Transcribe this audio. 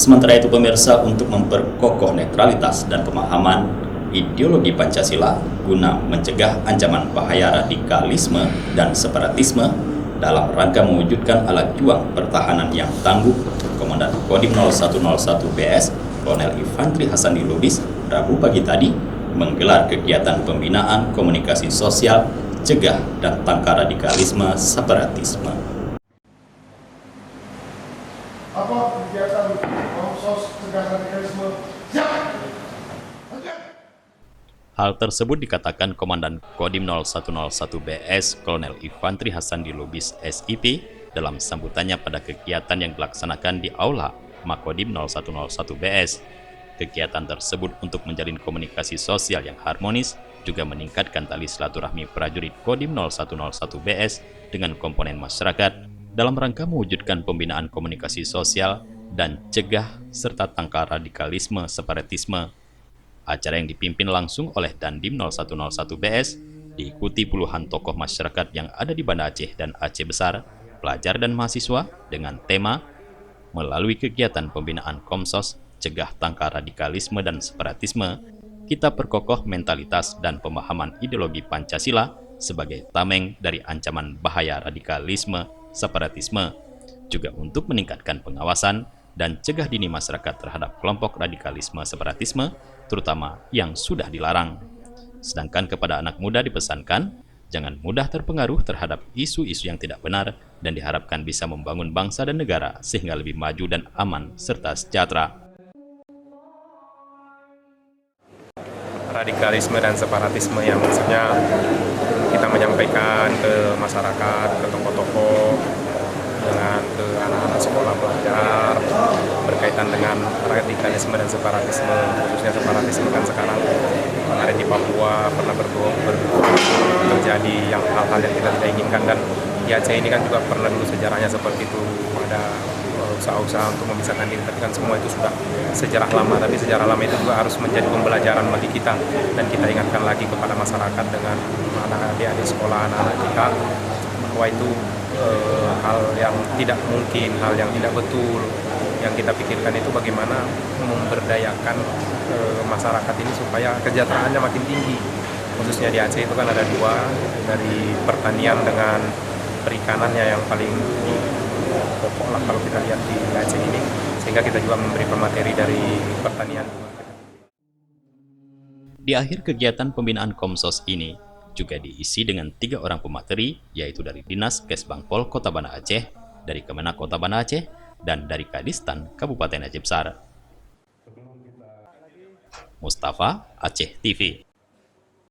Sementara itu pemirsa, untuk memperkokoh netralitas dan pemahaman ideologi Pancasila guna mencegah ancaman bahaya radikalisme dan separatisme dalam rangka mewujudkan alat juang pertahanan yang tangguh, Komandan Kodim 0101 BS Kolonel Infantri Hassandi Lubis Rabu pagi tadi menggelar kegiatan pembinaan komunikasi sosial, cegah dan tangkal radikalisme separatisme. Apa kegiatan Komsos Cegah Radikalisme? Hal tersebut dikatakan Komandan Kodim 0101 BS Kolonel Infantri Hassandi Lubis SIP dalam sambutannya pada kegiatan yang dilaksanakan di Aula Makodim 0101 BS. Kegiatan tersebut untuk menjalin komunikasi sosial yang harmonis, juga meningkatkan tali silaturahmi prajurit Kodim 0101 BS dengan komponen masyarakat dalam rangka mewujudkan pembinaan komunikasi sosial dan cegah serta tangkal radikalisme separatisme. Acara yang dipimpin langsung oleh Dandim 0101 BS diikuti puluhan tokoh masyarakat yang ada di Banda Aceh dan Aceh Besar, pelajar dan mahasiswa dengan tema melalui kegiatan pembinaan Komsos, cegah tangkal radikalisme dan separatisme, kita perkokoh mentalitas dan pemahaman ideologi Pancasila sebagai tameng dari ancaman bahaya radikalisme, separatisme, juga untuk meningkatkan pengawasan dan cegah dini masyarakat terhadap kelompok radikalisme separatisme, terutama yang sudah dilarang. Sedangkan kepada anak muda dipesankan, jangan mudah terpengaruh terhadap isu-isu yang tidak benar dan diharapkan bisa membangun bangsa dan negara sehingga lebih maju dan aman serta sejahtera. Radikalisme dan separatisme yang maksudnya kita menyampaikan ke masyarakat, ke tokoh-tokoh, dengan ke anak-anak sekolah pelajar berkaitan dengan radikalisme dan separatisme, khususnya separatisme kan sekarang kemarin di Papua pernah terjadi yang hal-hal yang kita tidak inginkan, dan di Aceh ini kan juga pernah dulu sejarahnya seperti itu, ada usaha-usaha untuk memisahkan diri, tapi kan semua itu sudah sejarah lama, tapi sejarah lama itu juga harus menjadi pembelajaran bagi kita, dan kita ingatkan lagi kepada masyarakat dengan adik-adik sekolah, anak-anak kita, bahwa itu hal yang tidak mungkin, hal yang tidak betul. Yang kita pikirkan itu bagaimana memberdayakan masyarakat ini supaya kesejahteraannya makin tinggi. Khususnya di Aceh itu kan ada dua, dari pertanian dengan perikanannya yang paling pokok lah kalau kita lihat di Aceh ini, sehingga kita juga memberi pemateri dari pertanian. Di akhir kegiatan pembinaan Komsos ini juga diisi dengan 3 orang pemateri, yaitu dari Dinas Kesbangpol Kota Banda Aceh, dari Kemenak Kota Banda Aceh, dan dari Kadistan Kabupaten Aceh Besar. Mustafa, Aceh TV.